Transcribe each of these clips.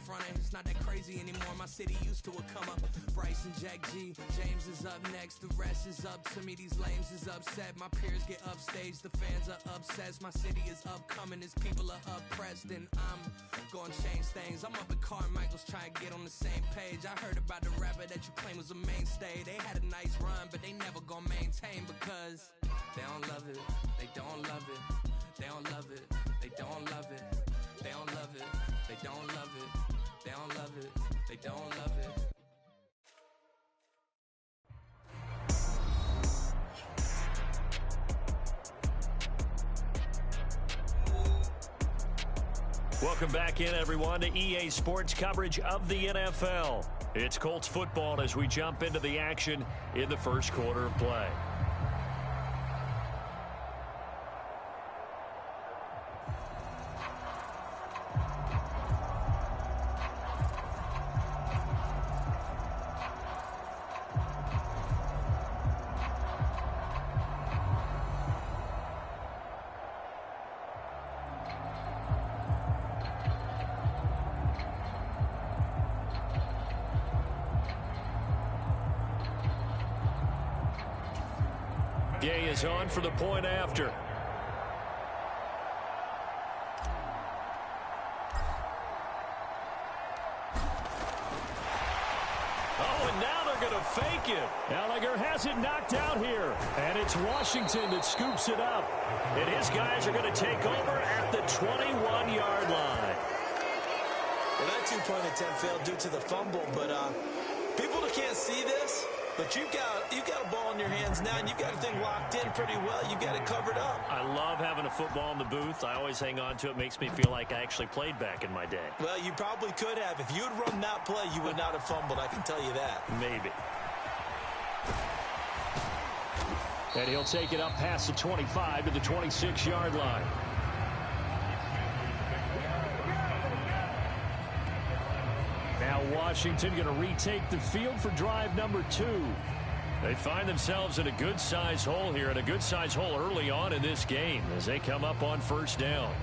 front end. It's not that crazy anymore. My city used to a come up. Bryce and Jack G. James is up next. The rest is up to me. These lames is upset. My peers get upstaged. The fans are obsessed. My city is upcoming. His people are oppressed. And I'm gonna change things. I'm up at Carmichael's trying to get on the same page. I heard about the rapper that you claim was a mainstay. They had a nice run, but they never gonna maintain because they don't love it. They don't love it. They don't love it. They don't love it. They don't love it. They don't love it. They don't love it. They don't love it. Welcome back in, everyone, to EA Sports coverage of the NFL. It's Colts football as we jump into the action in the first quarter of play. Gay is on for the point after. Oh, and now they're going to fake it. Gallagher has it knocked out here. And it's Washington that scoops it up. And his guys are going to take over at the 21-yard line. Well, that two-point attempt failed due to the fumble, but people that can't see this, but you've got a ball in your hands now, and you've got the thing locked in pretty well. You've got it covered up. I love having a football in the booth. I always hang on to it. Makes me feel like I actually played back in my day. Well, you probably could have. If you had run that play, you would not have fumbled. I can tell you that. Maybe. And he'll take it up past the 25 to the 26-yard line. Now Washington going to retake the field for drive number 2. They find themselves in a good-sized hole here, and a good-sized hole early on in this game as they come up on first down.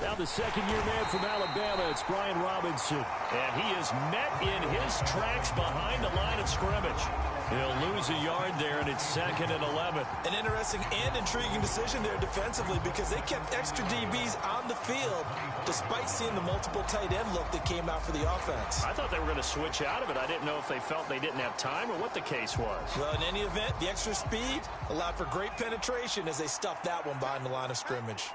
Now the second-year man from Alabama, it's Brian Robinson. And he is met in his tracks behind the line of scrimmage. He'll lose a yard there, and it's 2nd and 11. An interesting and intriguing decision there defensively because they kept extra DBs on the field despite seeing the multiple tight end look that came out for the offense. I thought they were going to switch out of it. I didn't know if they felt they didn't have time or what the case was. Well, in any event, the extra speed allowed for great penetration as they stuffed that one behind the line of scrimmage.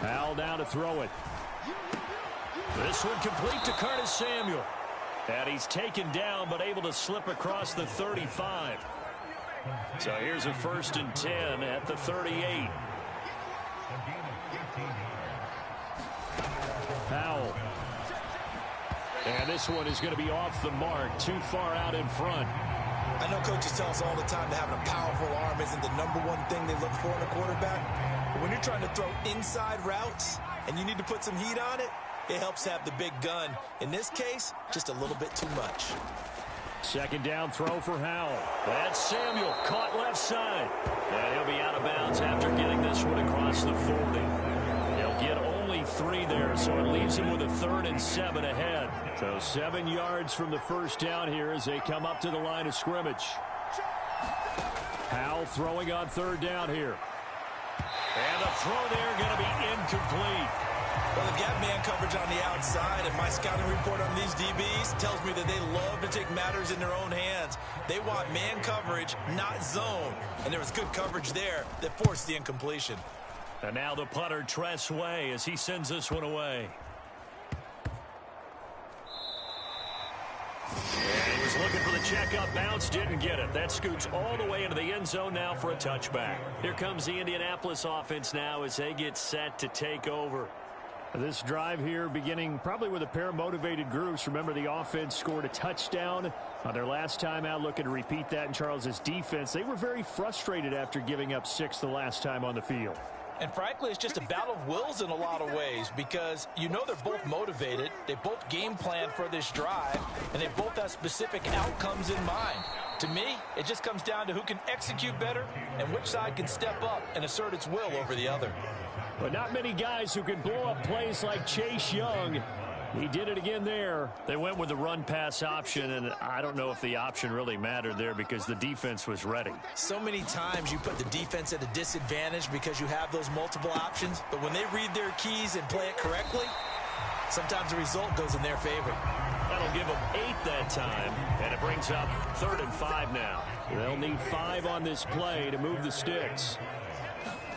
Powell down to throw it. This one complete to Curtis Samuel. And he's taken down but able to slip across the 35. So here's a 1st and 10 at the 38. Powell. And this one is going to be off the mark, too far out in front. I know coaches tell us all the time that having a powerful arm isn't the #1 thing they look for in a quarterback. But when you're trying to throw inside routes and you need to put some heat on it, it helps have the big gun. In this case, just a little bit too much. Second down throw for Howell. That's Samuel, caught left side. And he'll be out of bounds after getting this one across the 40. He'll get only 3 there, so it leaves him with a 3rd and 7 ahead. So 7 yards from the first down here as they come up to the line of scrimmage. Howell throwing on 3rd down here. And the throw there going to be incomplete. Well, they've got man coverage on the outside, and my scouting report on these DBs tells me that they love to take matters in their own hands. They want man coverage, not zone. And there was good coverage there that forced the incompletion. And now the punter, Tress Way, as he sends this one away. And he was looking for the checkup bounce, didn't get it. That scoots all the way into the end zone now for a touchback. Here comes the Indianapolis offense now as they get set to take over. This drive here beginning probably with a pair of motivated groups. Remember, the offense scored a touchdown on their last time out, looking to repeat that in Charles's defense. They were very frustrated after giving up 6 the last time on the field. And frankly, it's just a battle of wills in a lot of ways because you know they're both motivated. They both game plan for this drive, and they both have specific outcomes in mind. To me, it just comes down to who can execute better and which side can step up and assert its will over the other. But not many guys who can blow up plays like Chase Young. He did it again there. They went with the run-pass option, and I don't know if the option really mattered there because the defense was ready. So many times you put the defense at a disadvantage because you have those multiple options, but when they read their keys and play it correctly, sometimes the result goes in their favor. That'll give them 8 that time, and it brings up 3rd and 5 now. They'll need 5 on this play to move the sticks.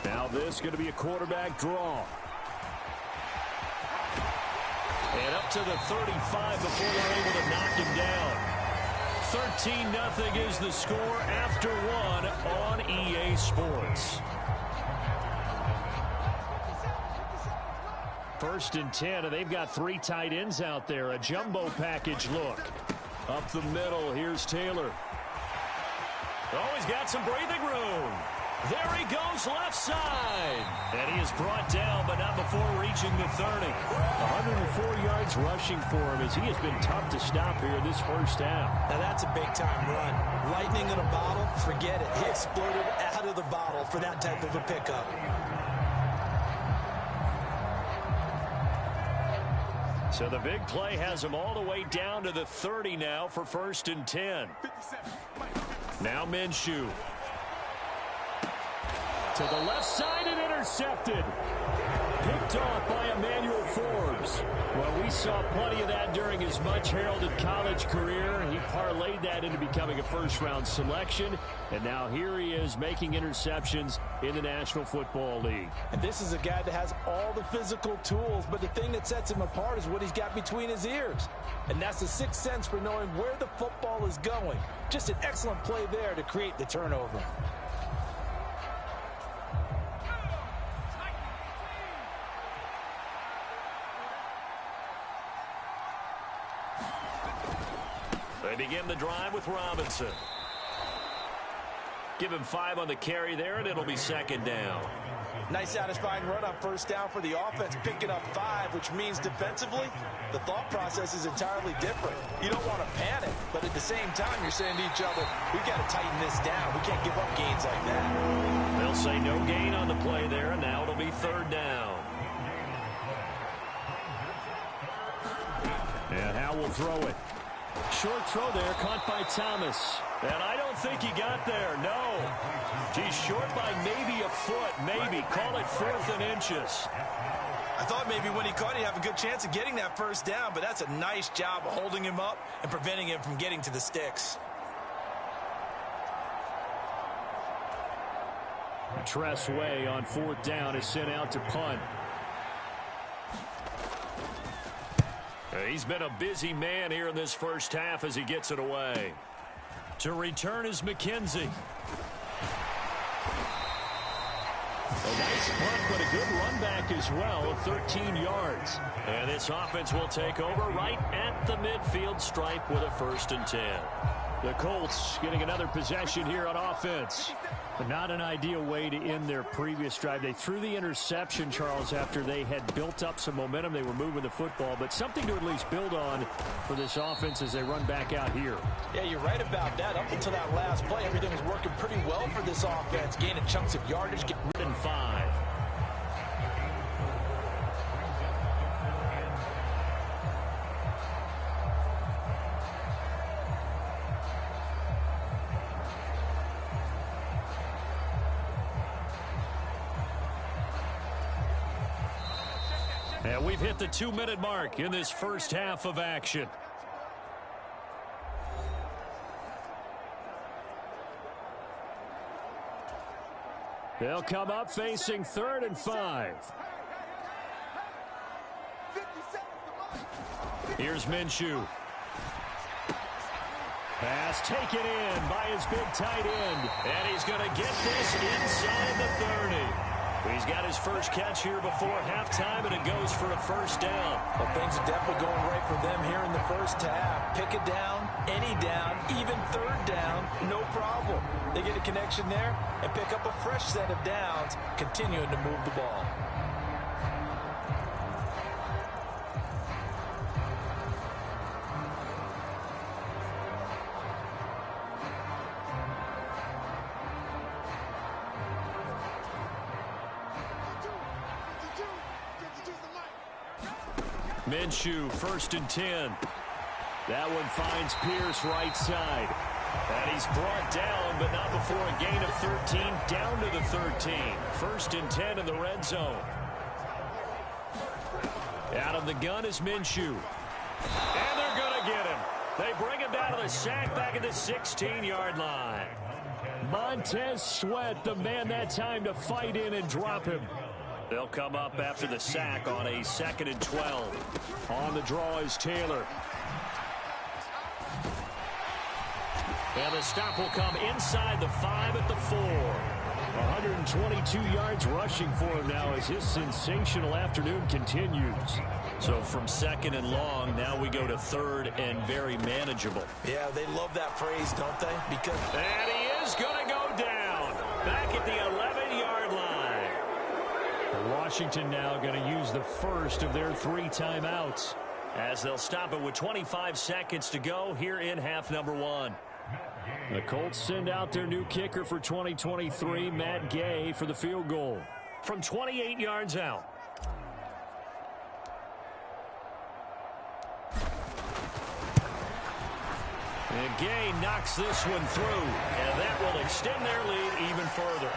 Now this is going to be a quarterback draw. And up to the 35 before they're able to knock him down. 13-0 is the score after 1 on EA Sports. 1st and 10, and they've got 3 tight ends out there. A jumbo package look. Up the middle, here's Taylor. Oh, he's got some breathing room. There he goes, left side. And he is brought down, but not before reaching the 30. 104 yards rushing for him as he has been tough to stop here this first half. Now that's a big-time run. Lightning in a bottle, forget it. He exploded out of the bottle for that type of a pickup. So the big play has him all the way down to the 30 now for 1st and 10. Now Minshew. To the left side and intercepted. Picked off by Emmanuel Forbes. Well, we saw plenty of that during his much-heralded college career. He parlayed that into becoming a first-round selection. And now here he is making interceptions in the National Football League. And this is a guy that has all the physical tools, but the thing that sets him apart is what he's got between his ears. And that's the sixth sense for knowing where the football is going. Just an excellent play there to create the turnover. They begin the drive with Robinson. Give him 5 on the carry there, and it'll be 2nd down. Nice satisfying run on 1st down for the offense, picking up 5, which means defensively, the thought process is entirely different. You don't want to panic, but at the same time, you're saying to each other, we've got to tighten this down. We can't give up gains like that. They'll say no gain on the play there, and now it'll be 3rd down. And Howe will throw it. Short throw there, caught by Thomas. And I don't think he got there, no. He's short by maybe a foot, maybe. Call it 4th and inches. I thought maybe when he caught, he'd have a good chance of getting that 1st down, but that's a nice job of holding him up and preventing him from getting to the sticks. Tress Way on 4th down is sent out to punt. He's been a busy man here in this first half as he gets it away. To return is McKenzie. A nice punt, but a good run back as well of 13 yards. And this offense will take over right at the midfield stripe with a 1st and 10. The Colts getting another possession here on offense. But not an ideal way to end their previous drive. They threw the interception, Charles, after they had built up some momentum. They were moving the football, but something to at least build on for this offense as they run back out here. Yeah, you're right about that. Up until that last play, everything was working pretty well for this offense. Gaining chunks of yardage. Getting rid of 5. And we've hit the 2-minute mark in this first half of action. They'll come up facing 3rd and 5. Here's Minshew. Pass taken in by his big tight end. And he's going to get this inside the 30. He's got his first catch here before halftime, and it goes for a first down. Well, things are definitely going right for them here in the first half. Pick a down, any down, even third down, no problem. They get a connection there and pick up a fresh set of downs, continuing to move the ball. Minshew, 1st and 10. That one finds Pierce right side. And he's brought down, but not before a gain of 13, down to the 13. 1st and 10 in the red zone. Out of the gun is Minshew. And they're going to get him. They bring him down to the sack back at the 16-yard line. Montez Sweat, the man that time to fight in and drop him. They'll come up after the sack on a 2nd and 12. On the draw is Taylor. And the stop will come inside the 5 at the 4. 122 yards rushing for him now as his sensational afternoon continues. So from 2nd and long, now we go to 3rd and very manageable. Yeah, they love that phrase, don't they? Because and he is going to go down back at the 11-yard line. Washington now going to use the first of their 3 timeouts as they'll stop it with 25 seconds to go here in half number 1. The Colts send out their new kicker for 2023, Matt Gay, for the field goal from 28 yards out. And Gay knocks this one through, and that will extend their lead even further.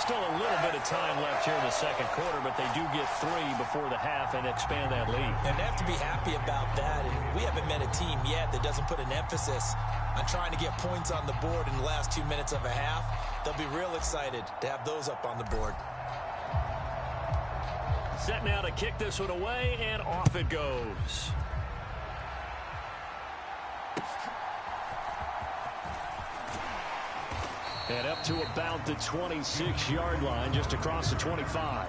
Still a little bit of time left here in the second quarter, but they do get 3 before the half and expand that lead. And they have to be happy about that. And we haven't met a team yet that doesn't put an emphasis on trying to get points on the board in the last 2 minutes of a half. They'll be real excited to have those up on the board. Set now to kick this one away, and off it goes. And up to about the 26-yard line, just across the 25.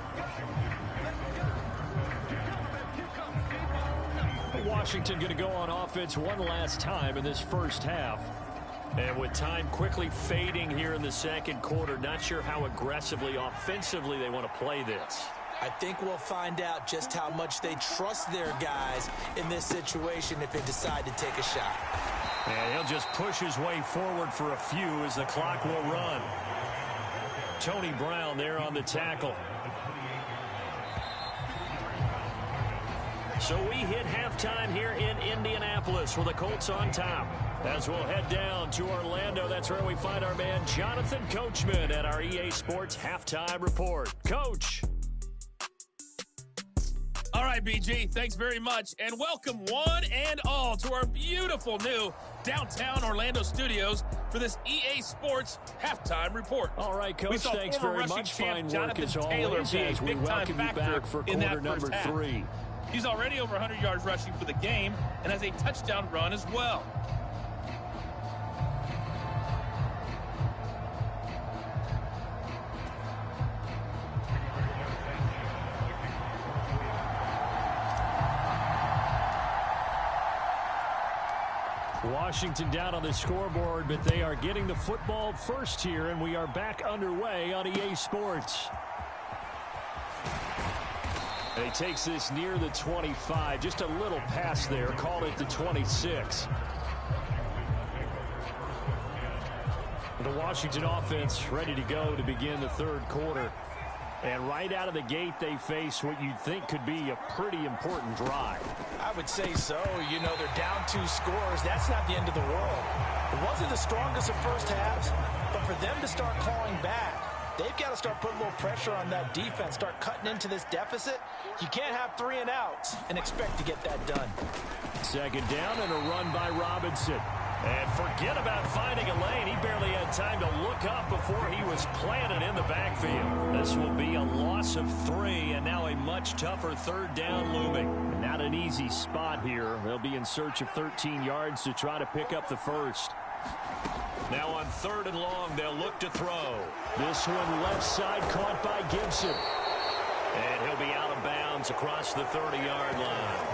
Washington going to go on offense one last time in this first half. And with time quickly fading here in the second quarter, not sure how aggressively, offensively they want to play this. I think we'll find out just how much they trust their guys in this situation if they decide to take a shot. And he'll just push his way forward for a few as the clock will run. Tony Brown there on the tackle. So we hit halftime here in Indianapolis with the Colts on top. As we'll head down to Orlando, that's where we find our man Jonathan Coachman at our EA Sports Halftime Report. Coach. All right, BG, thanks very much, and welcome one and all to our beautiful new downtown Orlando studios for this EA Sports Halftime Report. All right, Coach, thanks very much. Fine work as always as we welcome you back for quarter number 3. He's already over 100 yards rushing for the game and has a touchdown run as well. Washington down on the scoreboard, but they are getting the football first here, and we are back underway on EA Sports. And he takes this near the 25, just a little pass there, call it the 26. The Washington offense ready to go to begin the third quarter. And right out of the gate, they face what you'd think could be a pretty important drive. I would say so. You know, they're down 2 scores. That's not the end of the world. It wasn't the strongest of first halves, but for them to start clawing back, they've got to start putting a little pressure on that defense, start cutting into this deficit. You can't have 3 and outs and expect to get that done. Second down and a run by Robinson. And forget about finding a lane. He barely had time to look up before he was planted in the backfield. This will be a loss of 3, and now a much tougher third down looming. Not an easy spot here. They'll be in search of 13 yards to try to pick up the first. Now on 3rd and long, they'll look to throw. This one left side caught by Gibson. And he'll be out of bounds across the 30-yard line.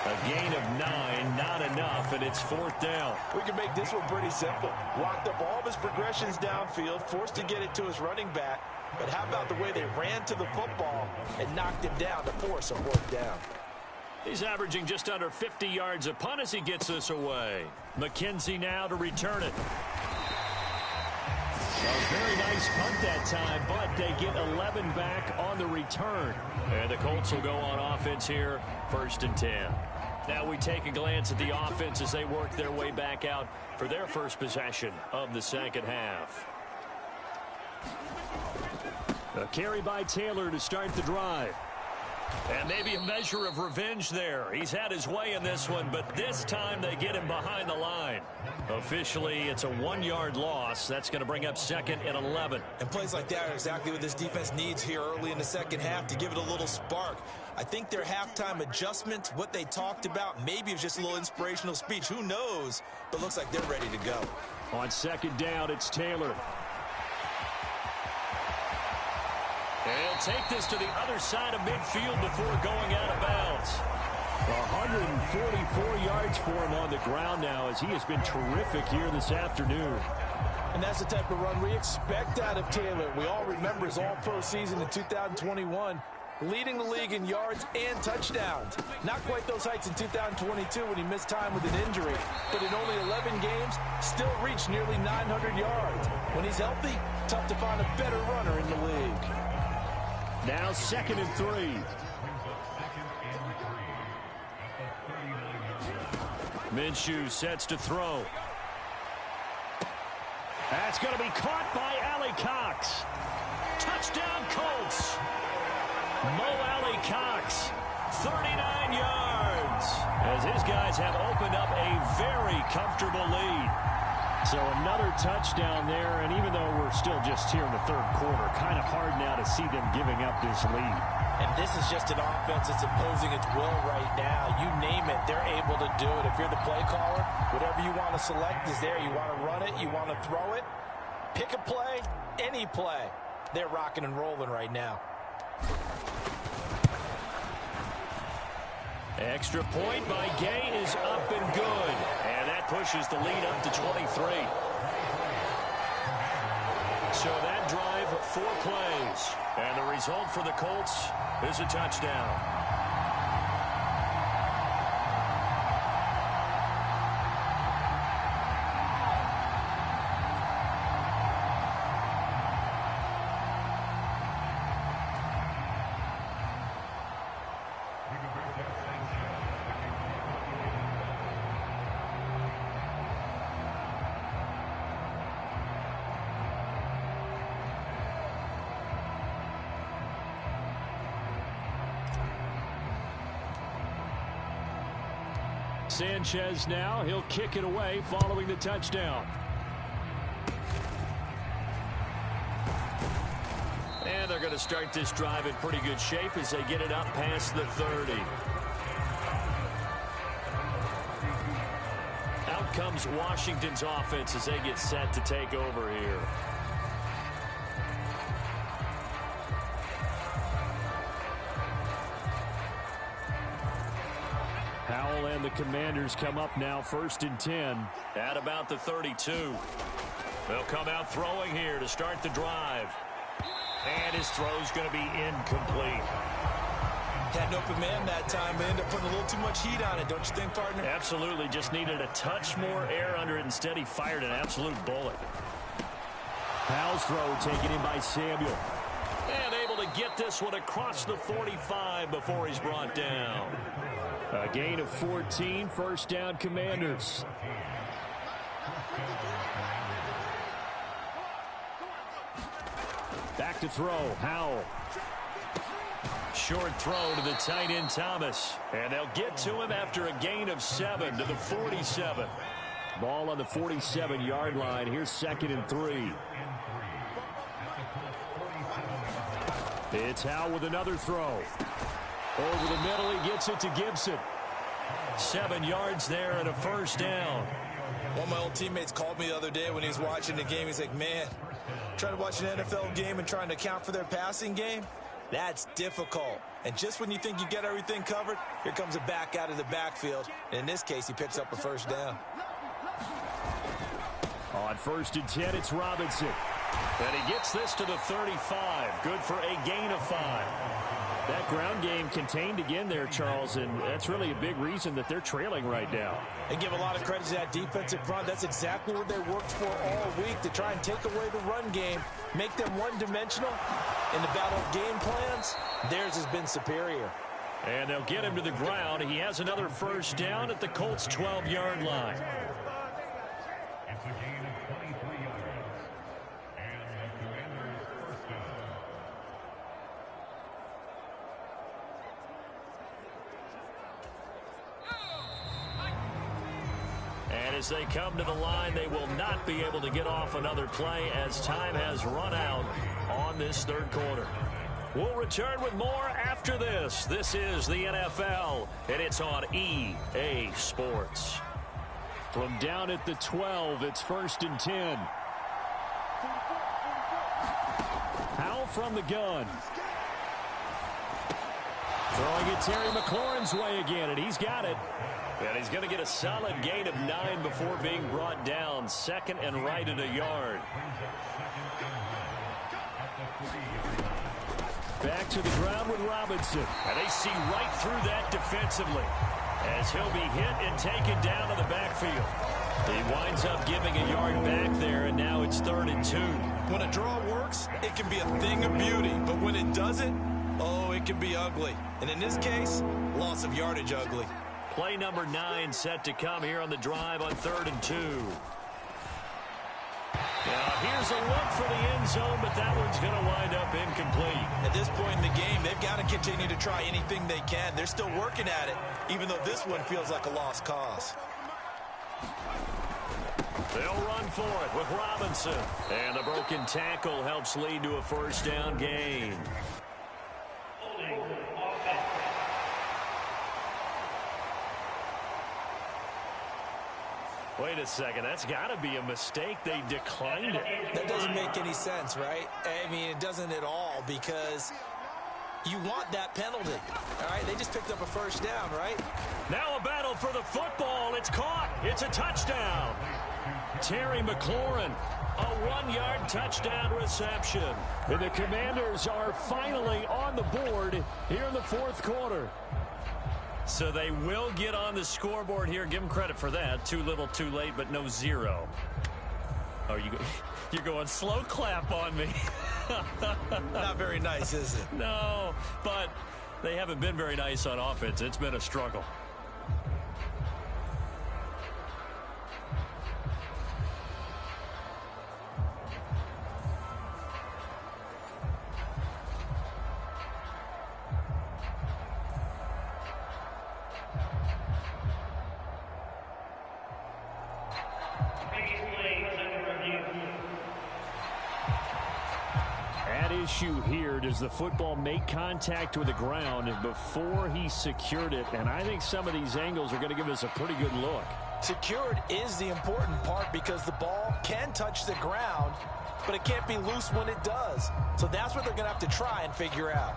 A gain of 9, not enough, and it's 4th down. We can make this one pretty simple. Locked up all of his progressions downfield, forced to get it to his running back. But how about the way they ran to the football and knocked him down to force a 4th down? He's averaging just under 50 yards a punt as he gets this away. McKenzie now to return it. A very nice punt that time, but they get 11 back on the return. And the Colts will go on offense here, 1st and 10. Now we take a glance at the offense as they work their way back out for their first possession of the second half. A carry by Taylor to start the drive. And maybe a measure of revenge there. He's had his way in this one, but this time they get him behind the line. Officially, it's a 1-yard loss. That's going to bring up 2nd and 11. And plays like that are exactly what this defense needs here early in the second half to give it a little spark. I think their halftime adjustments, what they talked about, maybe it was just a little inspirational speech. Who knows? But looks like they're ready to go. On 2nd down, it's Taylor. And he'll take this to the other side of midfield before going out of bounds. 144 yards for him on the ground now as he has been terrific here this afternoon. And that's the type of run we expect out of Taylor. We all remember his all-pro season in 2021, leading the league in yards and touchdowns. Not quite those heights in 2022 when he missed time with an injury, but in only 11 games, still reached nearly 900 yards. When he's healthy, tough to find a better runner in the league. Now 2nd and 3. Minshew sets to throw. That's going to be caught by Alley Cox. Touchdown Colts. Mo Alley Cox, 39 yards. As his guys have opened up a very comfortable lead. So another touchdown there, and even though we're still just here in the 3rd quarter, kind of hard now to see them giving up this lead. And this is just an offense that's imposing its will right now. You name it, they're able to do it. If you're the play caller, whatever you want to select is there. You want to run it, you want to throw it, pick a play, any play. They're rocking and rolling right now. Extra point by Gay is up and good. And that pushes the lead up to 23. So that drive, 4 plays. And the result for the Colts is a touchdown. Sanchez now, he'll kick it away following the touchdown. And they're going to start this drive in pretty good shape as they get it up past the 30. Out comes Washington's offense as they get set to take over here. Howell and the Commanders come up now 1st and 10 at about the 32. They'll come out throwing here to start the drive. And his throw's going to be incomplete. Had an open man that time, but ended up putting a little too much heat on it, don't you think, partner? Absolutely. Just needed a touch more air under it. Instead, he fired an absolute bullet. Howell's throw taken in by Samuel. And able to get this one across the 45 before he's brought down. A gain of 14, 1st down Commanders. Back to throw, Howell. Short throw to the tight end Thomas. And they'll get to him after a gain of 7 to the 47. Ball on the 47-yard line. Here's 2nd and 3. It's Howell with another throw. Over the middle, he gets it to Gibson. 7 yards there and a 1st down. One of my old teammates called me the other day when he was watching the game. He's like, man, trying to watch an NFL game and trying to account for their passing game, that's difficult. And just when you think you get everything covered, here comes a back out of the backfield. And in this case, he picks up a first down. On 1st and 10, it's Robinson. And he gets this to the 35. Good for a gain of 5. That ground game contained again there, Charles, and that's really a big reason that they're trailing right now. They give a lot of credit to that defensive front. That's exactly what they worked for all week, to try and take away the run game, make them one-dimensional. In the battle of game plans, theirs has been superior. And they'll get him to the ground. He has another first down at the Colts' 12-yard line. And as they come to the line, they will not be able to get off another play as time has run out on this third quarter. We'll return with more after this. This is the NFL, and it's on EA Sports. From down at the 12, it's 1st and 10. Howell from the gun. Throwing it Terry McLaurin's way again, and he's got it. And he's going to get a solid gain of 9 before being brought down. 2nd and right at a yard. Back to the ground with Robinson. And they see right through that defensively as he'll be hit and taken down to the backfield. He winds up giving a yard back there, and now it's 3rd and 2. When a draw works, it can be a thing of beauty. But when it doesn't, oh, it can be ugly. And in this case, loss of yardage ugly. Play number 9 set to come here on the drive on 3rd and 2. Now here's a look for the end zone, but that one's going to wind up incomplete. At this point in the game, they've got to continue to try anything they can. They're still working at it, even though this one feels like a lost cause. They'll run for it with Robinson. And the broken tackle helps lead to a first down gain. Wait a second, that's got to be a mistake. They declined it. That doesn't make any sense, right? I mean, it doesn't at all, because you want that penalty. All right, they just picked up a first down, right? Now a battle for the football. It's caught. It's a touchdown. Terry McLaurin, a 1-yard touchdown reception. And the Commanders are finally on the board here in the 4th quarter. So they will get on the scoreboard here. Give them credit for that. Too little, too late, but no 0. Oh, you're going slow clap on me. Not very nice, is it? No, but they haven't been very nice on offense. It's been a struggle. Issue here, does the football make contact with the ground before he secured it? And I think some of these angles are going to give us a pretty good look. Secured is the important part, because the ball can touch the ground, but it can't be loose when it does. So that's what they're going to have to try and figure out.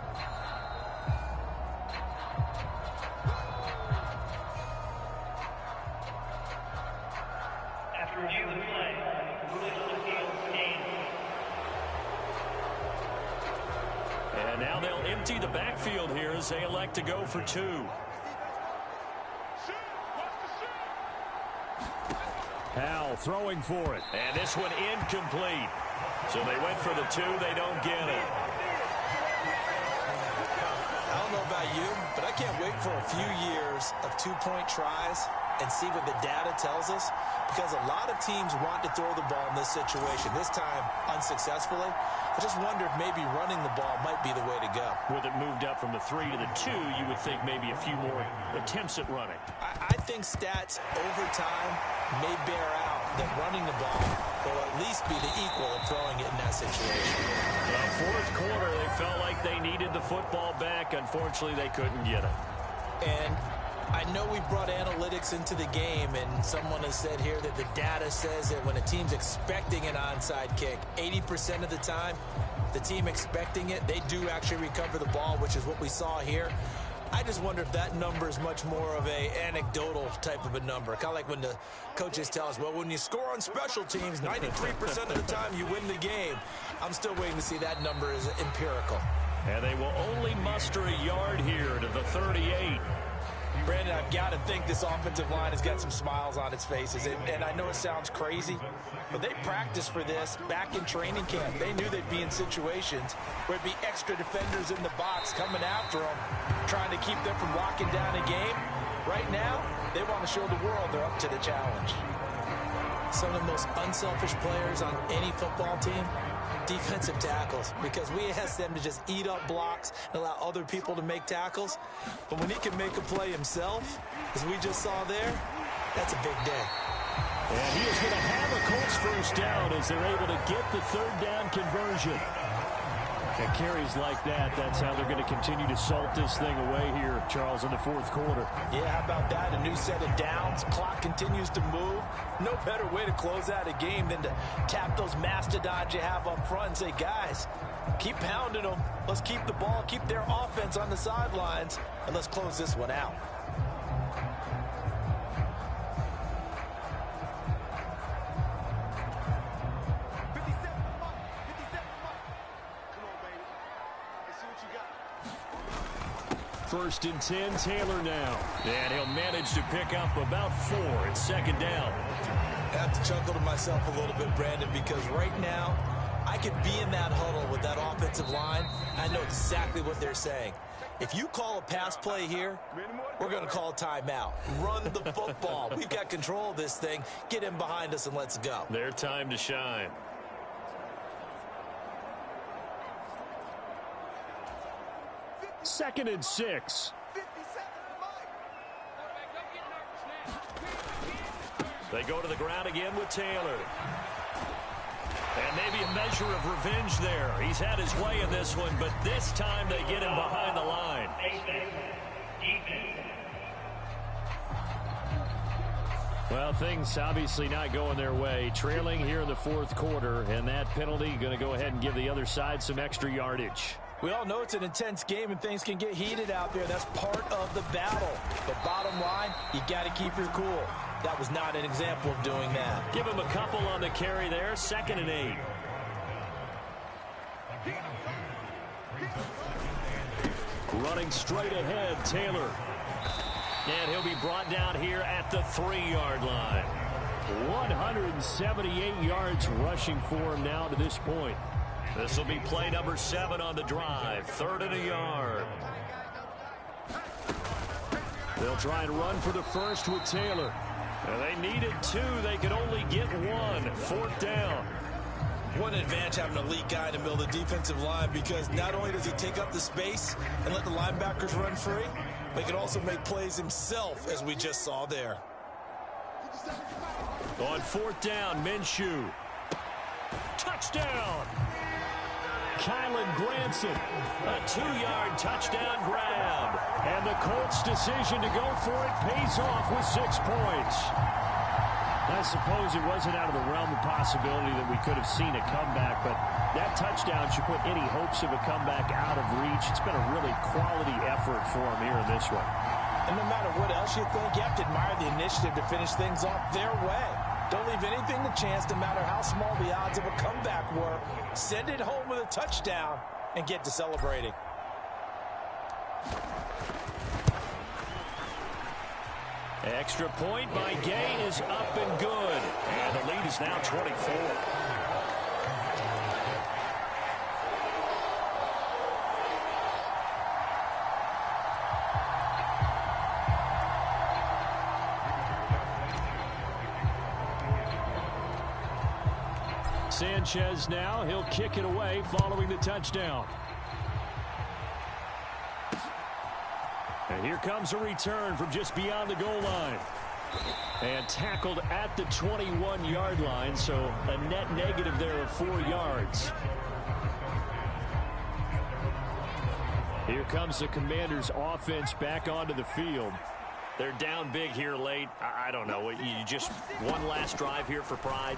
After review of the play, and now they'll empty the backfield here as they elect to go for 2. Howell throwing for it. And this one incomplete. So they went for the 2. They don't get it. I don't know about you, but I can't wait for a few years of 2-point tries and see what the data tells us, because a lot of teams want to throw the ball in this situation. This time, unsuccessfully. I just wonder if maybe running the ball might be the way to go. With it moved up from the 3 to the 2, you would think maybe a few more attempts at running. I think stats over time may bear out that running the ball will at least be the equal of throwing it in that situation. The 4th quarter, they felt like they needed the football back. Unfortunately, they couldn't get it. And I know we brought analytics into the game, and someone has said here that the data says that when a team's expecting an onside kick, 80% of the time, the team expecting it, they do actually recover the ball, which is what we saw here. I just wonder if that number is much more of a anecdotal type of a number. Kind of like when the coaches tell us, well, when you score on special teams, 93% of the time you win the game. I'm still waiting to see that number is empirical. And they will only muster a yard here to the 38. Brandon, I've got to think this offensive line has got some smiles on its faces. And I know it sounds crazy, but they practiced for this back in training camp. They knew they'd be in situations where it'd be extra defenders in the box coming after them, trying to keep them from locking down a game. Right now, they want to show the world they're up to the challenge. Some of the most unselfish players on any football team, defensive tackles, because we ask them to just eat up blocks and allow other people to make tackles. But when he can make a play himself, as we just saw there, that's a big day. And he is going to have a Colts first down as they're able to get the third down conversion. And carries like that, that's how they're going to continue to salt this thing away here, Charles, in the fourth quarter. Yeah, how about that? A new set of downs. Clock continues to move. No better way to close out a game than to tap those mastodons you have up front and say, guys, keep pounding them. Let's keep the ball, keep their offense on the sidelines, and let's close this one out. First and 10, Taylor now. And he'll manage to pick up about 4 at second down. I have to chuckle to myself a little bit, Brandon, because right now I could be in that huddle with that offensive line. I know exactly what they're saying. If you call a pass play here, we're going to call timeout. Run the football. We've got control of this thing. Get in behind us and let's go. Their time to shine. Second and 6. They go to the ground again with Taylor. And maybe a measure of revenge there. He's had his way in this one, but this time they get him behind the line. Well, things obviously not going their way. Trailing here in the fourth quarter, and that penalty going to go ahead and give the other side some extra yardage. We all know it's an intense game and things can get heated out there. That's part of the battle. But bottom line, you got to keep your cool. That was not an example of doing that. Give him a couple on the carry there. 2nd and 8. Running straight ahead, Taylor. And he'll be brought down here at the 3-yard line. 178 yards rushing for him now to this point. This will be play number 7 on the drive. 3rd and a yard. They'll try and run for the first with Taylor. And they needed 2. They could only get 1. 4th down. What an advantage having an elite guy in the middle of the defensive line, because not only does he take up the space and let the linebackers run free, but he can also make plays himself, as we just saw there. On 4th down, Minshew. Touchdown! Kylan Granson, a 2-yard touchdown grab. And the Colts' decision to go for it pays off with 6 points. I suppose it wasn't out of the realm of possibility that we could have seen a comeback, but that touchdown should put any hopes of a comeback out of reach. It's been a really quality effort for him here in this one. And no matter what else you think, you have to admire the initiative to finish things off their way. Don't leave anything to chance, no matter how small the odds of a comeback were. Send it home with a touchdown and get to celebrating. Extra point by Gay is up and good. And the lead is now 24. Sanchez now, he'll kick it away following the touchdown. And here comes a return from just beyond the goal line. And tackled at the 21-yard line, so a net negative there of 4 yards. Here comes the Commanders' offense back onto the field. They're down big here late. I don't know. You just one last drive here for pride?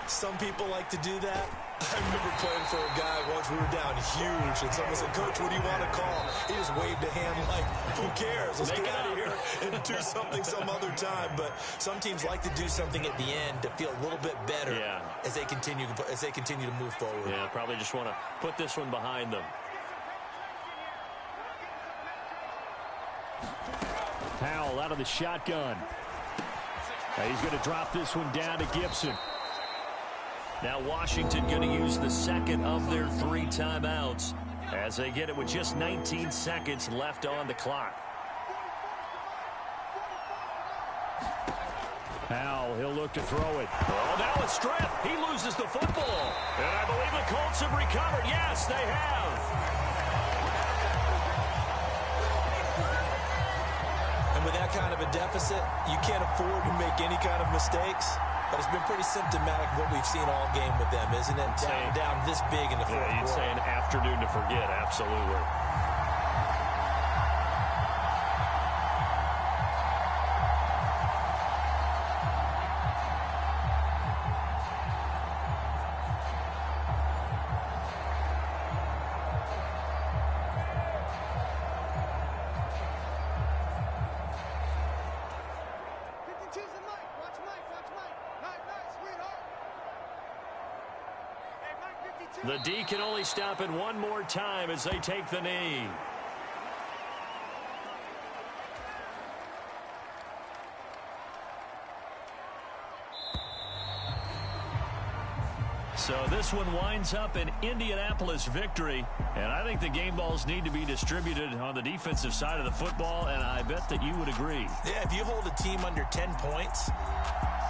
Some people like to do that. I remember playing for a guy once. We were down huge, and someone said, "Coach, what do you want to call?" He just waved a hand like, who cares? Let's get out of here and do something some other time. But some teams like to do something at the end to feel a little bit better as they continue to move forward. Yeah, probably just want to put this one behind them. Powell out of the shotgun. He's going to drop this one down to Gibson. Now Washington going to use the second of their 3 timeouts as they get it with just 19 seconds left on the clock. Powell, he'll look to throw it. Oh, now a strip. He loses the football. And I believe the Colts have recovered. Yes, they have. And with that kind of a deficit, you can't afford to make any kind of mistakes. But it's been pretty symptomatic of what we've seen all game with them, isn't it? Down this big in the fourth quarter. You'd say an afternoon to forget, absolutely. The D can only stop it one more time as they take the knee. So this one winds up an Indianapolis victory, and I think the game balls need to be distributed on the defensive side of the football, and I bet that you would agree. Yeah, if you hold a team under 10 points,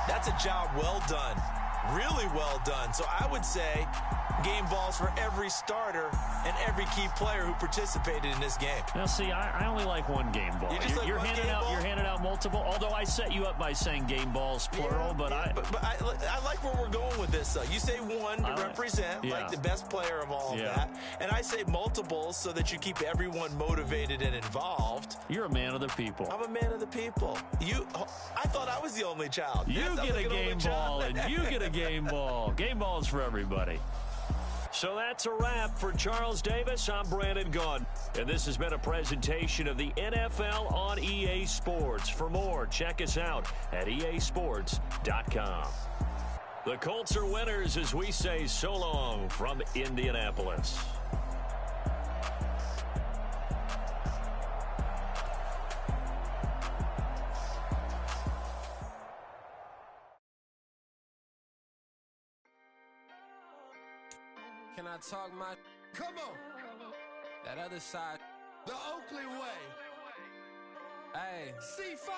that's a job well done. Really well done. So I would say game balls for every starter and every key player who participated in this game. Now, see, I only like one game ball. You're handing out multiple, although I set you up by saying game balls, plural. But I like where we're going with this, though. You say one to represent, like the best player of all of that. And I say multiples so that you keep everyone motivated and involved. You're a man of the people. I'm a man of the people. I thought I was the only child. You get a game ball, and you get a game ball. Game balls for everybody. So that's a wrap for Charles Davis. I'm Brandon Gunn. And this has been a presentation of the NFL on EA Sports. For more, check us out at easports.com. The Colts are winners as we say so long from Indianapolis. Can I talk my... Come on. That other side. The Oakley way. Hey. C5.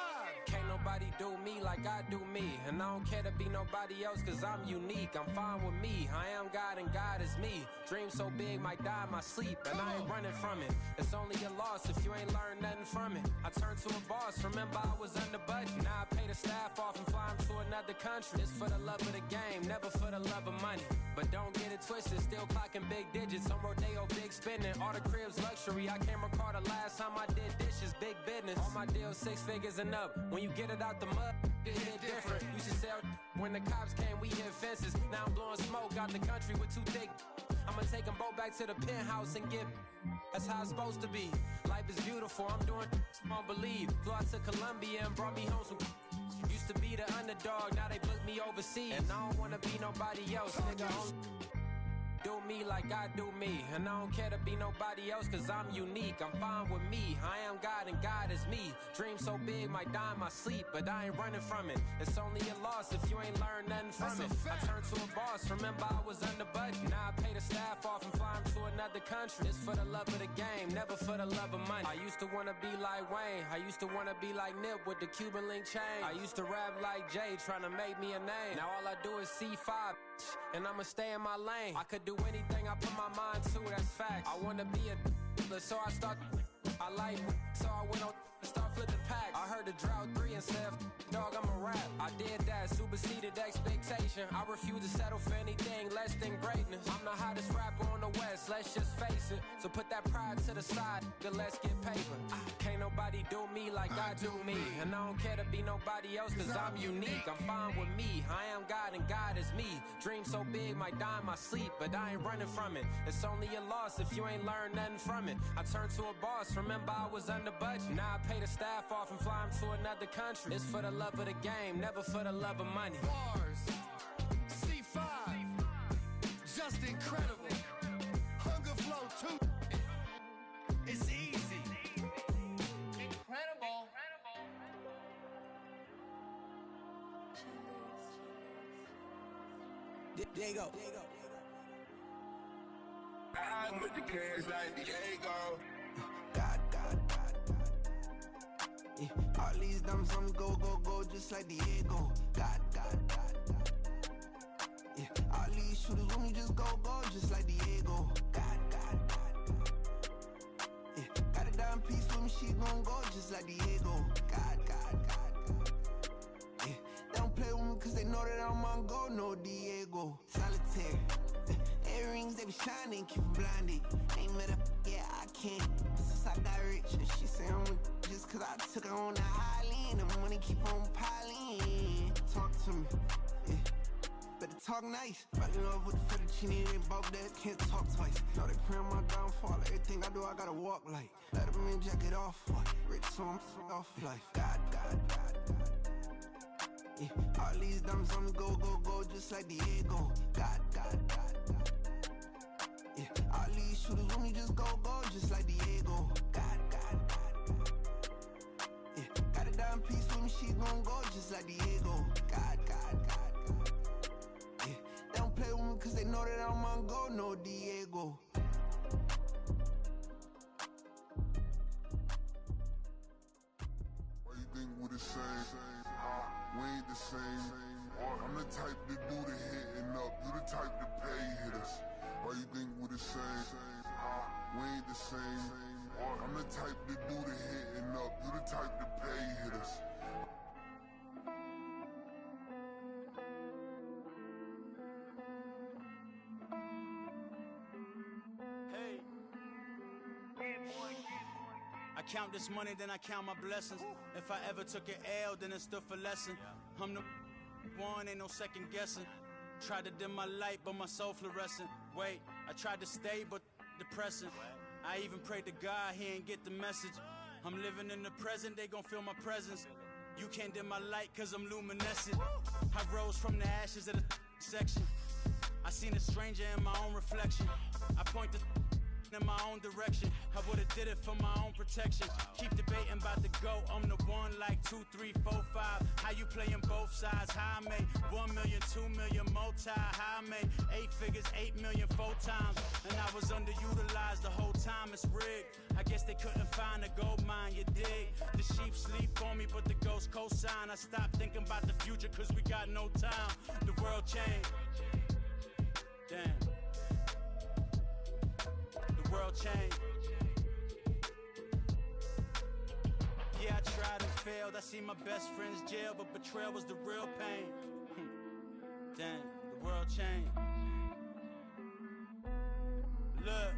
Can't nobody do me like I do me. And I don't care to be nobody else cause I'm unique. I'm fine with me. I am God and God is me. Dream so big might die in my sleep. And I ain't running from it. It's only a loss if you ain't learned nothing from it. I turned to a boss. Remember I was under budget. Now I pay the staff off and fly them to another country. It's for the love of the game. Never for the love of money. But don't get it twisted. Still clocking big digits. On Rodeo, big spending. All the cribs luxury. I can't recall the last time I did dishes. Big business. All my deals 6 figures and up. When you get it out the mud, it hit different. Used to sell when the cops came, we hit fences. Now I'm blowing smoke out the country with 2 thick. I'ma take them both back to the penthouse and get. That's how it's supposed to be. Life is beautiful. I'm doing won't believe. Flew out to Colombia and brought me home some. Used to be the underdog, now they book me overseas. And I don't wanna be nobody else, nigga. Do me like I do me. And I don't care to be nobody else cause I'm unique. I'm fine with me. I am God and God is me. Dream so big might die in my sleep. But I ain't running from it. It's only a loss if you ain't learned nothing from it. I turned to a boss. Remember I was under budget. Now I pay the staff off and fly them to another country. It's for the love of the game. Never for the love of money. I used to wanna be like Wayne. I used to wanna be like Nip with the Cuban link chain. I used to rap like Jay trying to make me a name. Now all I do is C5 and I'ma stay in my lane. I could do anything I put my mind to, that's fact. I wanna be a so I like so I went on and start flipping pack. I heard the drought 3 and said, dog, I'm a rap. I did that, superseded expectation. I refuse to settle for anything less than greatness. I'm the hottest rapper on the West, let's just face it. So put that pride to the side, then let's get paper. Can't nobody do me like I do me. And I don't care to be nobody else, cause I'm unique. I'm fine with me, I am God and God is me. Dream so big, might die in my sleep, but I ain't running from it. It's only a loss if you ain't learned nothing from it. I turned to a boss, remember I was under budget. Now I pay the staff off and fly them to another country. It's for the love of the game, never for the love of money. Bars, C5, just incredible. Hunger flow 2, it's easy. Incredible. There you go. I'm with the cash like Diego. God. Yeah, all these dumps on me go, just like Diego. God. Yeah, all these shooters on me just go, just like Diego. God. Yeah, got a dime piece with me, she gon' go just like Diego. God. Yeah, they don't play with me cause they know that I'm on go, no Diego. Solitaire. Earrings, they be shining, keep them blinded. Ain't met up, yeah, I can't. Since I got rich, and she say I'm just cause I took her on the island. The money keep on piling. Talk to me, yeah. Better talk nice. Fall in love with the fettuccine, they both dead, can't talk twice. Now they praying my downfall. Everything I do, I gotta walk like. Let them in, jacket off, what? Rich, so I'm off life. God. Yeah, all these dumps on me go, just like Diego. God. Yeah, all these shooters on me just go, just like Diego. God. Yeah, got a dime piece with me, she gon' go just like Diego. God. Yeah, they don't play with me cause they know that I'm on go, no Diego. Why you think we the same? We ain't the same. I'm the type to do the hitting up. You the type to pay hitters. Why you think we the same? We ain't the same. I'm the type to do the hitting up. You the type to pay hitters. Hey. I count this money, then I count my blessings. If I ever took an L, then it stood for lesson. I'm the one, ain't no second guessing. Tried to dim my light, but my soul fluorescent. Wait, I tried to stay, but depressing. I even prayed to God, he ain't get the message. I'm living in the present, they gon' feel my presence. You can't dim my light, cause I'm luminescent. I rose from the ashes of the section. I seen a stranger in my own reflection. I point the in my own direction. I would've did it for my own protection. Keep debating about the GOAT. I'm the one like 2, 3, 4, 5. How you playing both sides? How I made 1 million, 2 million, multi. How I made 8 figures, 8 million, 4 times. And I was underutilized the whole time. It's rigged. I guess they couldn't find a gold mine, you dig? The sheep sleep on me, but the ghost co-sign. I stopped thinking about the future cause we got no time. The world changed. Damn. The world changed. Yeah, I tried and failed. I seen my best friends jail, but betrayal was the real pain. Damn, the world changed. Look,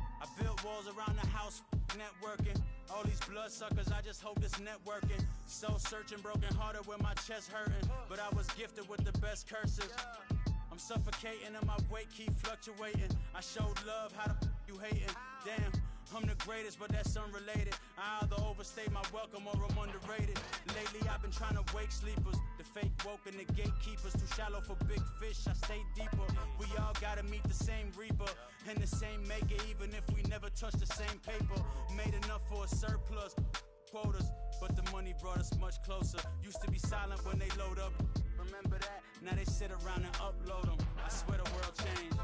I built walls around the house, networking. All these bloodsuckers, I just hope this networking. Soul searching, broken hearted with my chest hurting. But I was gifted with the best cursive. I'm suffocating and my weight keep fluctuating. I showed love, how the you hating? Damn, I'm the greatest, but that's unrelated. I either overstay my welcome or I'm underrated. Lately I've been trying to wake sleepers. The fake woke and the gatekeepers. Too shallow for big fish, I stay deeper. We all gotta meet the same reaper and the same maker, even if we never touch the same paper. Made enough for a surplus quotas, but the money brought us much closer. Used to be silent when they load up. Remember that? Now they sit around and upload them. I swear the world changed.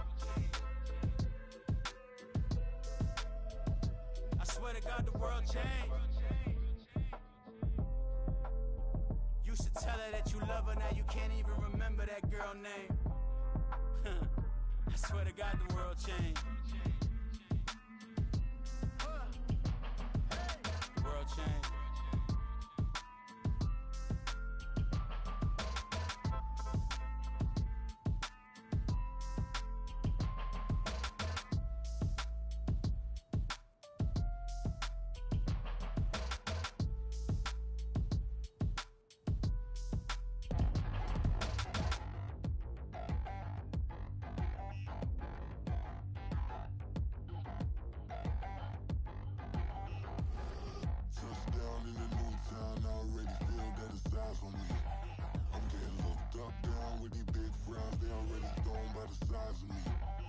I swear to God the world changed. Used to tell her that you love her, now you can't even remember that girl name. I swear to God the world changed. The world changed. on me. I'm getting looked up, down with these big frowns. They already thrown by the size of me.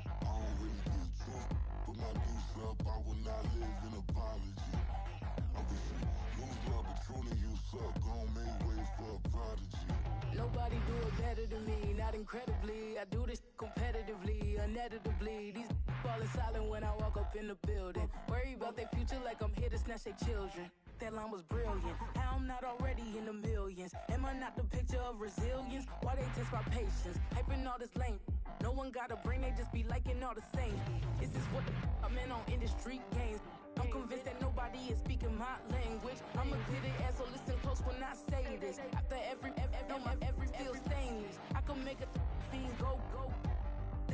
I don't really get truth. Put my deuce up, I will not live in apology. I wish you lose love, but truly you suck. Gon' make way for a prodigy. Nobody do it better than me, not incredibly. I do this competitively, uneditably. These falling silent when I walk up in the building. Worry about their future like I'm here to snatch their children. That line was brilliant. How I'm not already in the millions? Am I not the picture of resilience? Why they test my patience? Hyping all this lame. No one got a brain, they just be liking all the same. This is what the I'm in on industry games. I'm convinced that nobody is speaking my language. I'ma get it as so listen close when I say this. After every feel stainless. I can make a fiend go.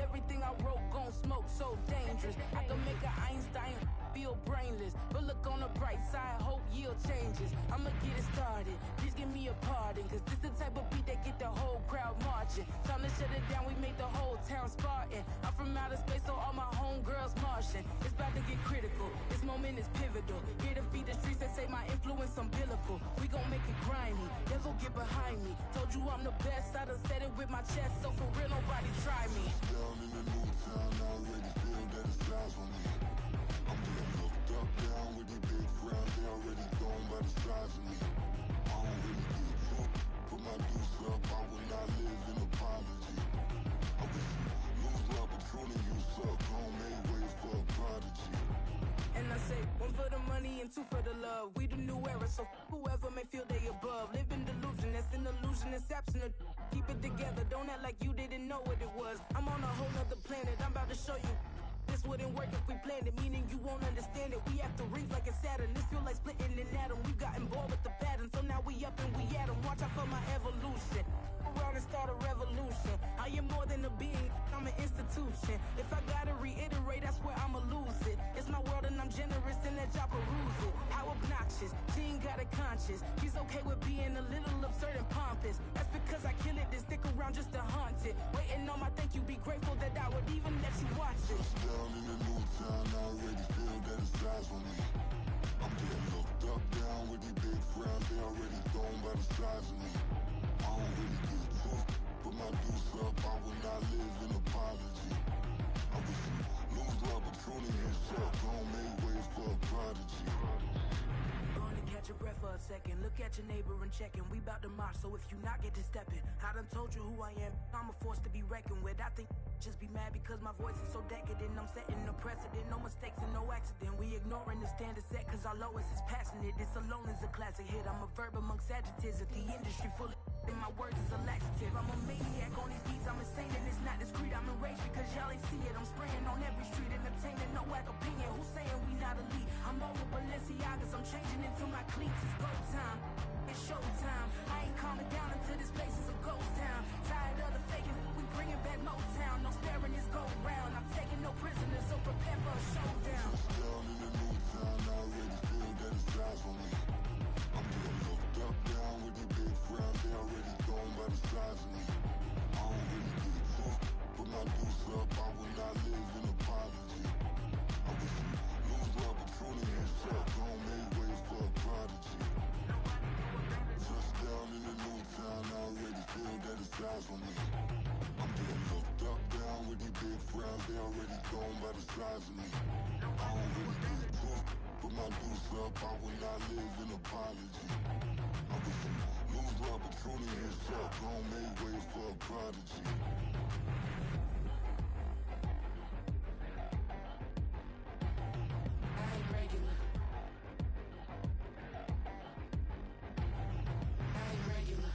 Everything I wrote gon' smoke, so dangerous. I can make an Einstein feel brainless. But look on the bright side, hope yield changes. I'ma get it started, please give me a pardon. Cause this the type of beat that get the whole crowd marching. Time to shut it down, we made the whole town Spartan. I'm from outer space, so all my homegirls Martian. It's about to get critical, this moment is pivotal. Here to feed the streets that say my influence umbilical. We gon' make it grimy, never get behind me. Told you I'm the best, I done said it with my chest. So for real, nobody try me. Down in the new town, I already feel that it's eyes on me. I'm getting looked up, down with these big frowns. They already thrown by the size of me. I don't really get truth. Put my deuce up, I will not live in apology. I wish you lose love, but truly you suck. Gon' make way for a prodigy. And I say, one for the money and two for the love. We the new era, so whoever may feel they above. Live in delusion, that's an illusion, it's absent. Keep it together, don't act like you didn't know what it was. I'm on a whole nother planet, I'm about to show you. This wouldn't work if we planned it, meaning you won't understand it. We have to rings like a Saturn, this feel like splitting an atom. We got involved with the pattern, so now we up and we at 'em. Watch out for my evolution, around and start a revolution. I am more than a being, I'm an institution. If I gotta reiterate, that's where I'ma lose it. It's my world and I'm generous and let y'all peruse it. How obnoxious, she ain't got a conscience. She's okay with being a little absurd and pompous. That's because I kill it, then stick around just to haunt it. Waiting on my thank you, be grateful that I would even let you watch it. Down in the new town, I already feel that it's eyes on me. I'm getting looked up, down with these big frowns. They already thrown by the size of me. I don't really get truth. Put my deuce up, I will not live in apology. I wish you lose love, but truly you suck. Gon' make way for a prodigy. Gonna catch your breath for a second. Look at your neighbor and check in. We bout to march, so if you not get to stepping. I done told you who I am. I'm a force to be reckoned with. I think just be mad because my voice is so decadent. I'm setting a precedent, no mistakes and no accident. We ignoring the standard set cause our lowest is passionate. This alone is a classic hit. I'm a verb amongst adjectives. If the industry full of and my words is a laxative. I'm a maniac on these beats. I'm insane and it's not discreet. I'm enraged because y'all ain't see it. I'm spraying on every street, entertaining no whack opinion. Who's saying we not elite? I'm over Balenciagas. I'm changing into my cleats. It's go time. It's showtime. I ain't calming down until this place is a ghost town. Tired of the faking, we bringing back Motown. No sparing this go round. I'm taking no prisoners, so prepare for a showdown. Down in the new town, I already feel that it's eyes on me. I'm getting looked up, down with these big frowns. They already thrown by the size of me. I don't really get truth. Put my deuce up, I will not live in apology. I wish you lose love, but truly you suck. Gon' make way for a prodigy. Just down in the new town, I already feel that it's eyes on me. I'm getting looked up, down with these big frowns. They already thrown by the size of me. I don't really get truth. Put my deuce up, I will not live in apology. I wish you lose love, but truly you suck. Gon' make way for a prodigy. I ain't regular. I ain't regular.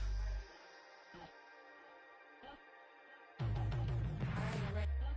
I ain't regular.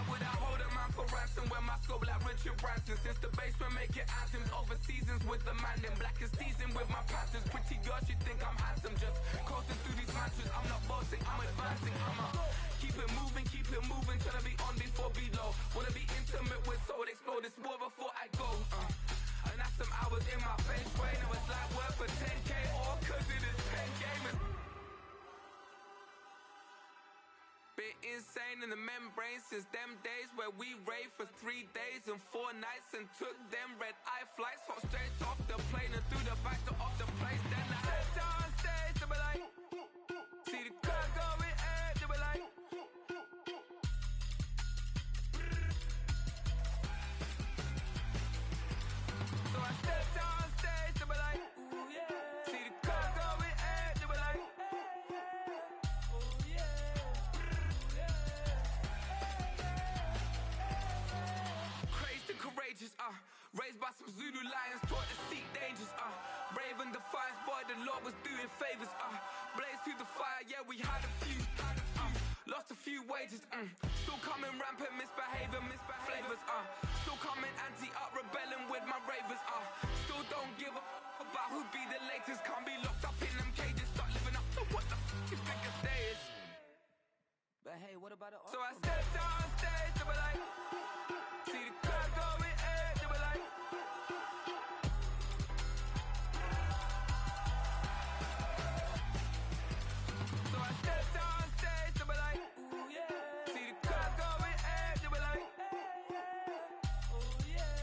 would I hold a man for ransom when my scope like Richard Branson? Since the basement making anthems over seasons with the man in black is teasing with my patterns. Pretty girls, you think I'm handsome, just coasting through these matches. I'm not bossing, I'm advancing. I'ma keep it moving, trying to be on before below. Wanna be intimate with soul, explode this war before I go. And that's some hours in my bench way. Now it's like work for 10K, all cause it is pen gamers. Been insane in the membrane since them days where we raved for 3 days and 4 nights and took them red eye flights, hot straight off the plane and through the back door of the place. Then I stepped on stage, they were like, see the crowd going ahead, they were like, so I stepped on stage, they were like, ooh yeah, see the crowd going ahead, they were like, ooh yeah. Crazed and courageous, raised by some Zulu lions, taught to seek dangers, brave and defiant, boy, the Lord was doing favors, blaze through the fire, yeah, we had a few, lost a few wages, still coming rampant, misbehavior, flavors, still coming anti-up, rebelling with my ravers, still don't give a about who be the latest, can't be locked up in them cages, start living up to what the you think a day is. But hey, what about the So I stepped on stage, they were like, see the crowd going ahead, they were like, so I stepped on stage, they were like, ooh yeah, see the crowd going ahead, they were like, ooh yeah,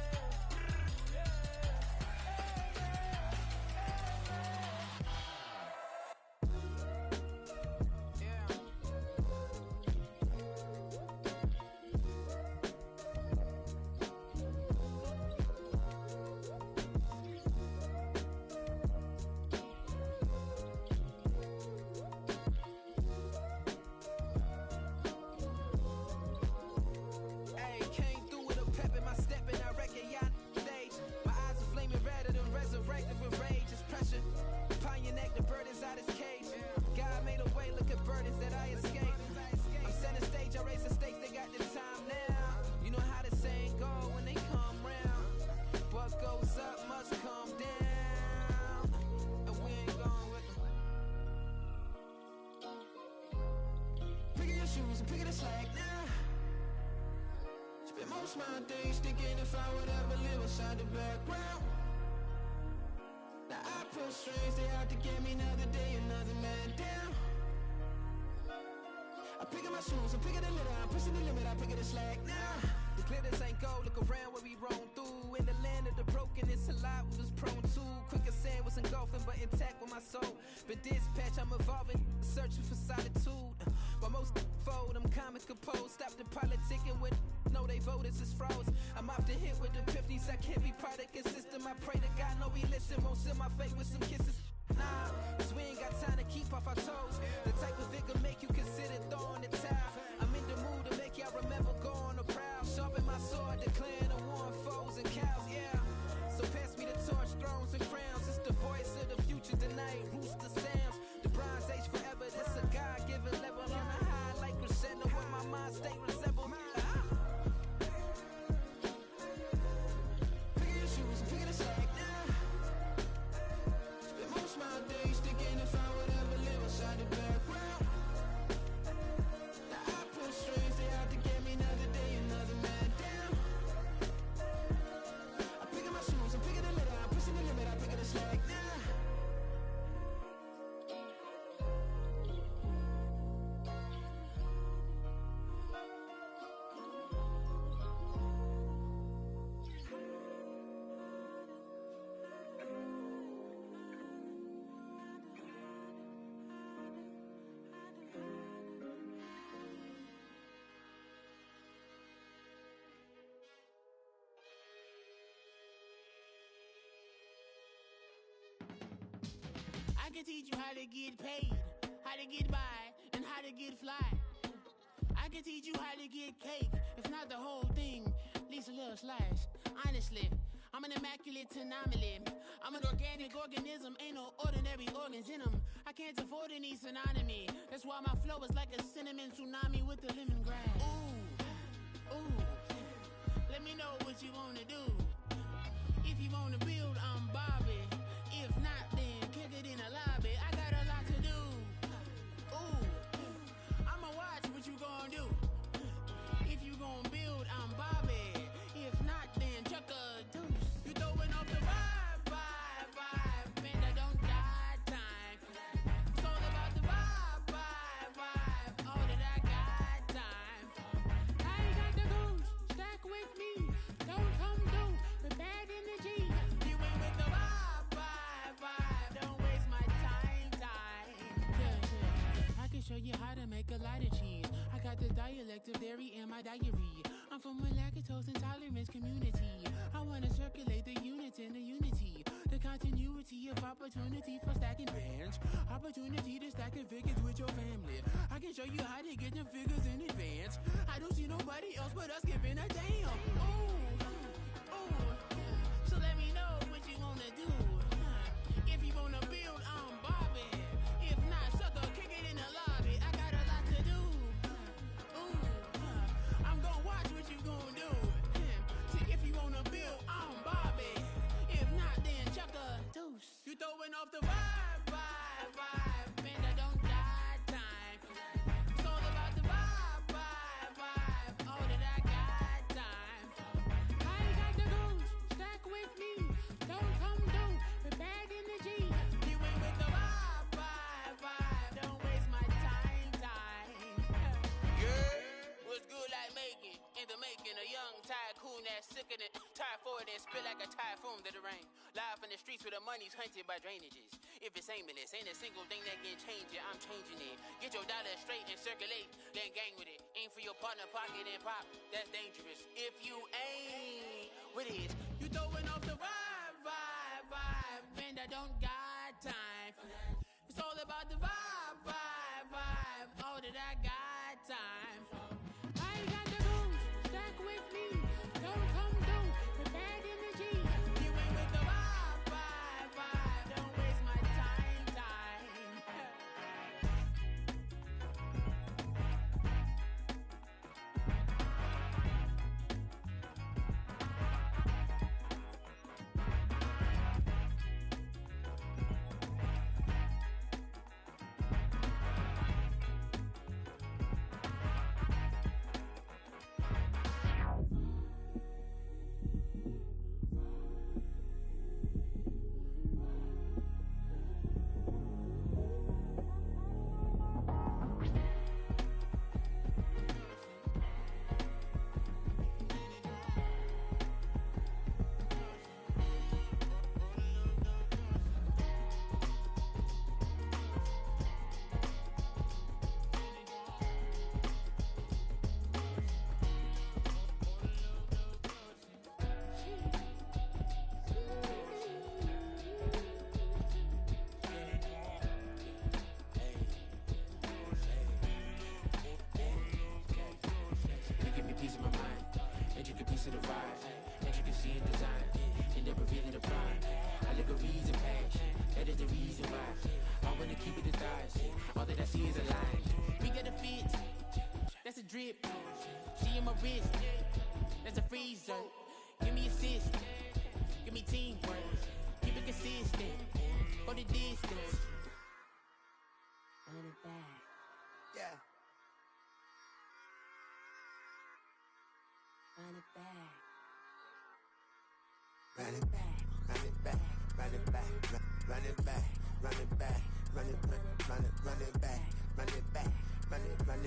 my days thinking if I would ever live inside the background. Now I pull strings, they out to get me another day, another man down. I pick up my shoes, I'm picking the litter, I'm pushing the limit, I pick it a slack now. The glitters ain't gold, look around where we roam through. In the land of the broken, it's a lot we was prone to. Quicker sand was engulfing, but intact with my soul. Been dispatched, I'm evolving, searching for solitude. While most fold, I'm comic composed. Stop the politicking with no, they voters is froze. I'm often hit with epiphanies, I can't be product and system. I pray to God, no, he listen, won't seal my fate with some kisses. Nah, cause we ain't got time to keep off our toes. The type of vigor make you consider throwing the towel. I'm in the mood to make y'all remember going to proud. Sharpen my sword, declaring the war on foes and cows, yeah. So pass me the torch, thrones and crowns. It's the voice of the future tonight, rooster sounds. The Bronze Age forever, this a God-given level. On a high like crescendo when my mind state resemble. Pick your shoes and pick it a slack now. Spend most of my days thinking if I would ever live inside the background. Now I pull strings, they out to get me another day, another man down. I pick up my shoes, I'm picking the litter, I'm pushing the limit, I pick it a slack now. I can teach you how to get paid, how to get by, and how to get fly. I can teach you how to get cake, if not the whole thing, at least a little slice. Honestly, I'm an immaculate anomaly. I'm an organic organism, ain't no ordinary organs in them. I can't afford any synonymy. That's why my flow is like a cinnamon tsunami with the lemongrass. Ooh, what you wanna do. If you wanna build, I'm Bobby. If not, then kick it in the lobby. I got a lot to do. Ooh, I'ma watch what you gonna do. If you gonna build, I'm Bobby. If not, then chuck a deuce. You throwing off the vibe. Man, I don't got time. It's all about the vibe. All that I got time. I ain't got the goose. Stack with me. Don't come through with bad energy. You ain't with the vibe. Don't waste my time. Yeah. I can show you how to make a lot of cheese. I got the dialect of dairy in my diary. I'm from a lactose intolerance community. I wanna circulate the units and the unity. The continuity of opportunity for stacking bands. Opportunity to stack the figures with your family. I can show you how to get them figures in advance. I don't see nobody else but us giving a damn. Ooh. So let me know what you wanna do. If you wanna build, I'm Bobby. If not, sucker, kick it in the lobby. I got a lot to do. I'm gonna watch what you gonna do. See, if you wanna build, I'm Bobby. If not, then chuck a deuce. You throwing off the vibe. Man, I don't got time. It's all about the vibe. All that I got time. I ain't got the goose. Stack with me. Don't come through with bad energy. You ain't with the vibe. Don't waste my time. Yeah, what's good like making? In the making, a young tycoon that's sickening. Tire forward and spit like a typhoon to the rain. Live in the streets where the money's hunted by drainages. If it's aimless, ain't a single thing that can change it. I'm changing it. Get your dollar straight and circulate, then gang with it. Aim for your partner pocket and pop. That's dangerous. If you ain't with it, you throwing off the vibe. Man, I don't got time. It's all about the vibe. All that I got time. I ain't got the goose. Stack with me. Don't come through with bad energy. You ain't with the vibe. Don't waste my time. That's a drip. She in my wrist. That's a freezer. Give me assist. Give me teamwork. Keep it consistent. For the distance. Run it back. Yeah. Run it back. Run it back. Run it back. Run it back. Run it back. Run it back. Run it back. Run it back. Run it back. Run it back.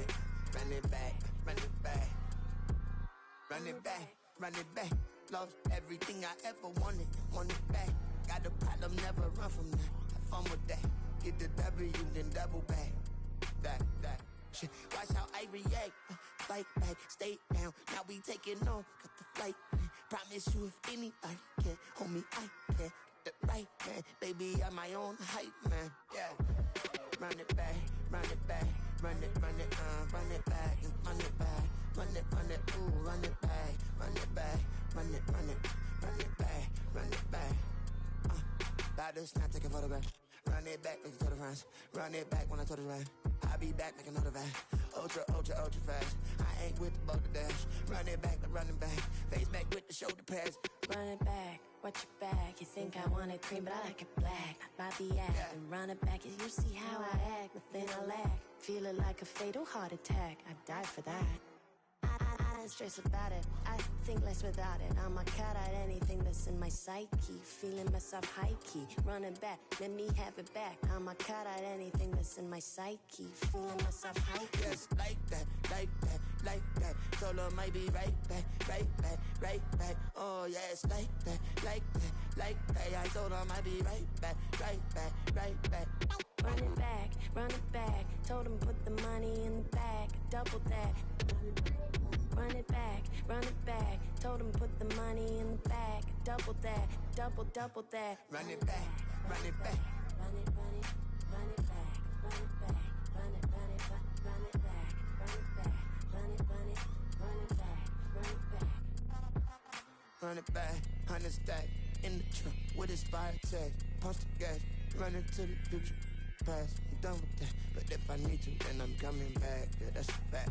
Run it back. Run it back. Run it back. Run it back. Lost everything I ever wanted. Want it back. Got a problem, never run from that. Have fun with that. Get the W, then double back. That shit. Watch how I react. Fight back, stay down. Now we taking on. Got the flight. Promise you if anybody can hold me, I can. Get the right man. Baby, I'm my own hype man. Yeah. Run it back. Run it back. Run it back. Run it back. Run it, ooh, run it back. Run it back. Run it back. Run it back. About to snap, take a photograph. Run it back, make it to the runs. Run it back when I told it right. I'll be back, make another van. Ultra fast. I ain't with the boat to dash. Run it back, the running back. Face back with the the shoulder pass. Run it back, watch your back. You think I want it cream, but I like it black. Bobby act and run it back. You see how I act, nothing I lack. Feeling like a fatal heart attack. I'd die for that. I don't stress about it. I think less without it. I'm a cut at anything that's in my psyche. Feeling myself high key. Running back, let me have it back. I'm a cut at anything that's in my psyche. Feeling myself high key. Yes, like that, like that, like that. Told her might be right back, right back, right back. Oh yes, like that, like that, like that. I told her might be right back, right back, right back. Run it back, run it back. Told him put the money in the bag. Double that. Run it back, run it back. Told him put the money in the bag. Double that, double that. Run it back, run it back. Run it, run it, run it back, run it back, run it, run it, run it back, run it back, run it, run it, run it back, run it back. Run it back, 100 stack in the truck with his fire tag. Pump the gas, run into the future. Past, I'm done with that. But if I need to, then I'm coming back. Yeah, that's a fact.